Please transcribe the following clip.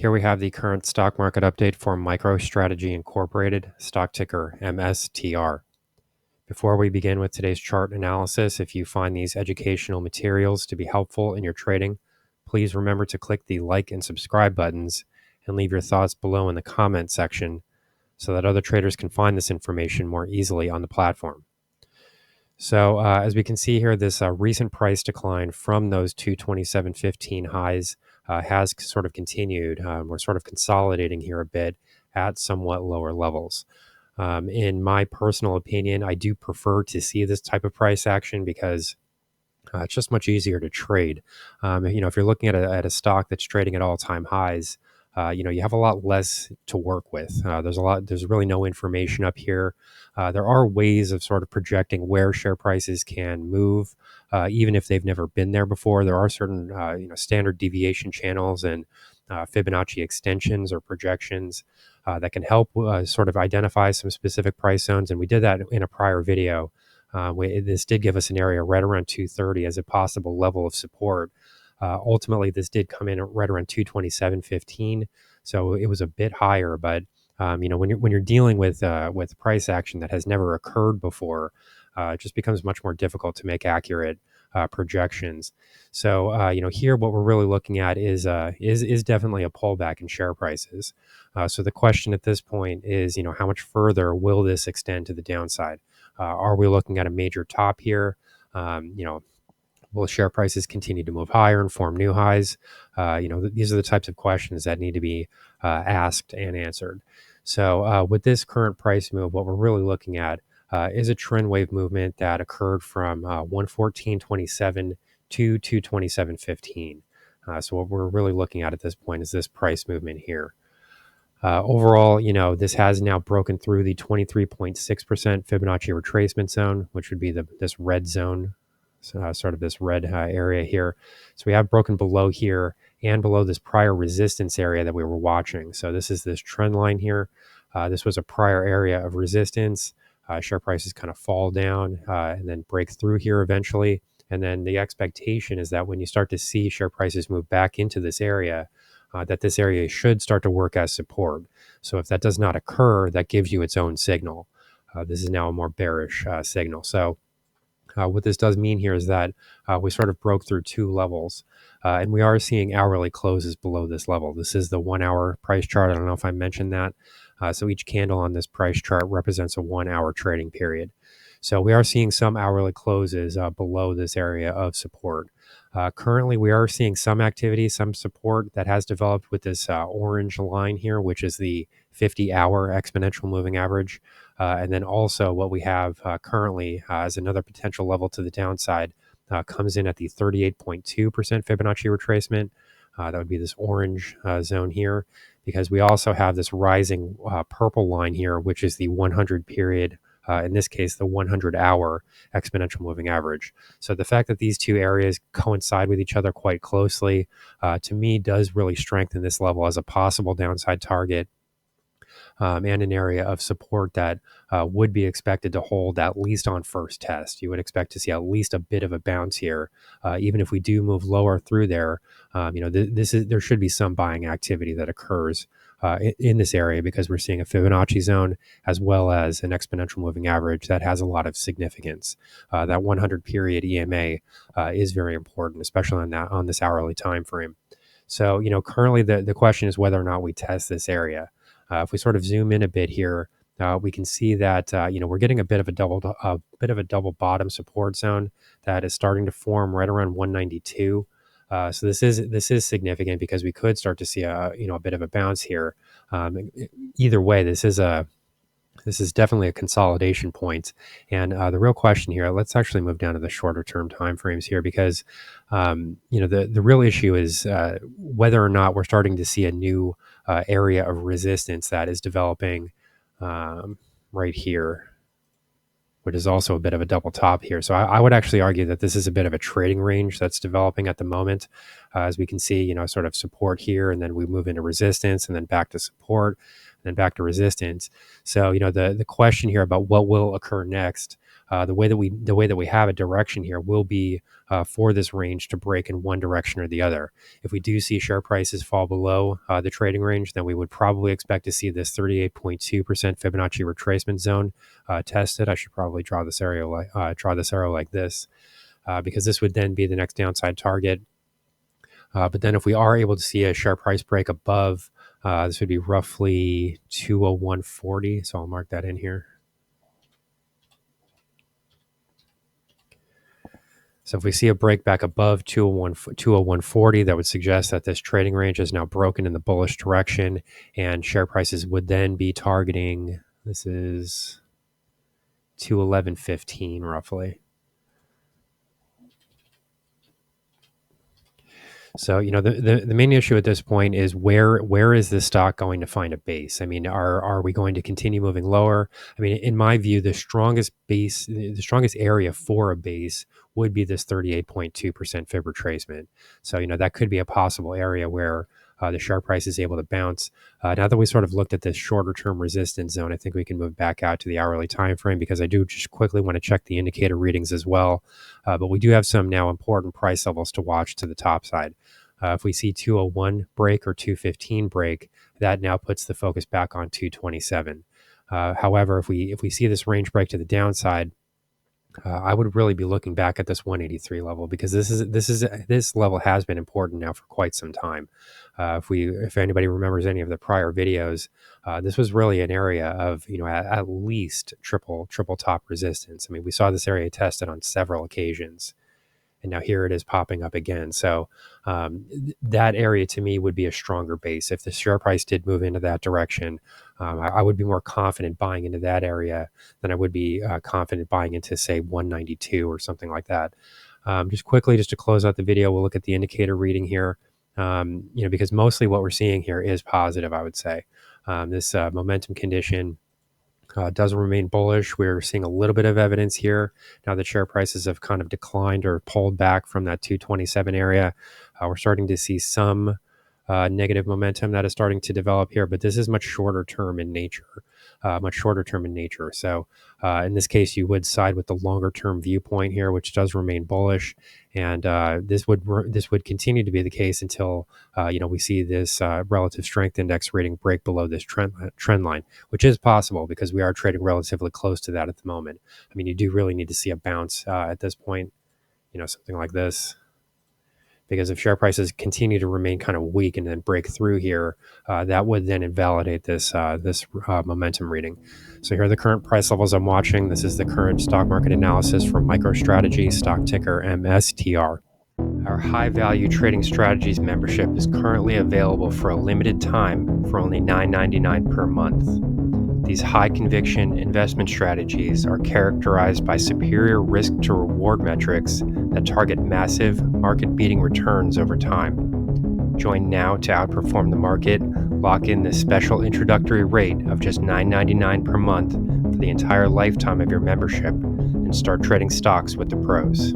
here we have the current stock market update for MicroStrategy Incorporated, stock ticker MSTR. Before we begin with today's chart analysis, if you find these educational materials to be helpful in your trading, please remember to click the like and subscribe buttons and leave your thoughts below in the comment section so that other traders can find this information more easily on the platform. So as we can see here, this recent price decline from those 227.15 highs has sort of continued. We're sort of consolidating here a bit at somewhat lower levels. In my personal opinion, I do prefer to see this type of price action because it's just much easier to trade. If you're looking at a stock that's trading at all-time highs, you have a lot less to work with. There's really no information up here. There are ways of sort of projecting where share prices can move, even if they've never been there before. There are certain, standard deviation channels and Fibonacci extensions or projections that can help sort of identify some specific price zones. And we did that in a prior video. This did give us an area right around 230 as a possible level of support. Ultimately, this did come in right around 227.15, so it was a bit higher. But when you're dealing with price action that has never occurred before, it just becomes much more difficult to make accurate projections. So here what we're really looking at is definitely a pullback in share prices. So the question at this point is, how much further will this extend to the downside? Are we looking at a major top here? Will share prices continue to move higher and form new highs? These are the types of questions that need to be asked and answered. So with this current price move, what we're really looking at is a trend wave movement that occurred from 114.27 to 227.15. So what we're really looking at this point is this price movement here. Overall, this has now broken through the 23.6% Fibonacci retracement zone, which would be this red zone. Sort of this red area here. So we have broken below here and below this prior resistance area that we were watching. So this is this trend line here. This was a prior area of resistance. Share prices kind of fall down and then break through here eventually. And then the expectation is that when you start to see share prices move back into this area, that this area should start to work as support. So if that does not occur, that gives you its own signal. This is now a more bearish signal. So what this does mean here is that we sort of broke through two levels, and we are seeing hourly closes below this level. This is the 1 hour price chart. I don't know if I mentioned that. So each candle on this price chart represents a 1 hour trading period. So we are seeing some hourly closes below this area of support. Currently, we are seeing some activity, some support that has developed with this orange line here, which is the 50-hour exponential moving average. And then also what we have currently as another potential level to the downside comes in at the 38.2% Fibonacci retracement. That would be this orange zone here, because we also have this rising purple line here, which is the 100 period, in this case, the 100-hour exponential moving average. So the fact that these two areas coincide with each other quite closely, to me, does really strengthen this level as a possible downside target. And an area of support that would be expected to hold at least on first test. You would expect to see at least a bit of a bounce here, even if we do move lower through there. There should be some buying activity that occurs in this area, because we're seeing a Fibonacci zone as well as an exponential moving average that has a lot of significance. That 100 period EMA is very important, especially on this hourly time frame. So currently the question is whether or not we test this area. If we sort of zoom in a bit here, we can see that we're getting a bit of a double bottom support zone that is starting to form right around 192. So this is significant, because we could start to see a bit of a bounce here. Either way, this is definitely a consolidation point. And the real question here, let's actually move down to the shorter term timeframes here, because the real issue is whether or not we're starting to see a new area of resistance that is developing right here, which is also a bit of a double top here. So I would actually argue that this is a bit of a trading range that's developing at the moment. As we can see, sort of support here, and then we move into resistance and then back to support. then back to resistance. So, the question here about what will occur next, the way that we have a direction here will be for this range to break in one direction or the other. If we do see share prices fall below the trading range, then we would probably expect to see this 38.2% Fibonacci retracement zone tested. I should probably draw this arrow like this, because this would then be the next downside target. But then if we are able to see a share price break above, this would be roughly 201.40. So I'll mark that in here. So if we see a break back above 201.40, that would suggest that this trading range is now broken in the bullish direction, and share prices would then be targeting, this is 211.15 roughly. So, the main issue at this point is where is this stock going to find a base? I mean, are we going to continue moving lower? I mean, in my view, the strongest area for a base would be this 38.2% fib retracement. So, that could be a possible area where the share price is able to bounce. Now that we sort of looked at this shorter term resistance zone, I think we can move back out to the hourly time frame, because I do just quickly want to check the indicator readings as well. But we do have some now important price levels to watch to the top side. If we see 201 break or 215 break, that now puts the focus back on 227. However, if we see this range break to the downside, I would really be looking back at this 183 level, because this level has been important now for quite some time. If anybody remembers any of the prior videos, this was really an area of at least triple top resistance. I mean, we saw this area tested on several occasions, and now here it is popping up again. So that area to me would be a stronger base. If the share price did move into that direction, I would be more confident buying into that area than I would be confident buying into, say, 192 or something like that. Just to close out the video, we'll look at the indicator reading here, because mostly what we're seeing here is positive, I would say. This momentum condition does remain bullish. We're seeing a little bit of evidence here now that share prices have kind of declined or pulled back from that 227 area. We're starting to see some negative momentum that is starting to develop here, but this is much shorter term in nature. So in this case, you would side with the longer term viewpoint here, which does remain bullish, and this would continue to be the case until we see this relative strength index rating break below this trend line, which is possible because we are trading relatively close to that at the moment. I mean, you do really need to see a bounce at this point, something like this. Because if share prices continue to remain kind of weak and then break through here, that would then invalidate this momentum reading. So here are the current price levels I'm watching. This is the current stock market analysis from MicroStrategy, stock ticker MSTR. Our high value trading strategies membership is currently available for a limited time for only $9.99 per month. These high conviction investment strategies are characterized by superior risk to reward metrics that target massive market beating returns over time. Join now to outperform the market. Lock in this special introductory rate of just $9.99 per month for the entire lifetime of your membership, and start trading stocks with the pros.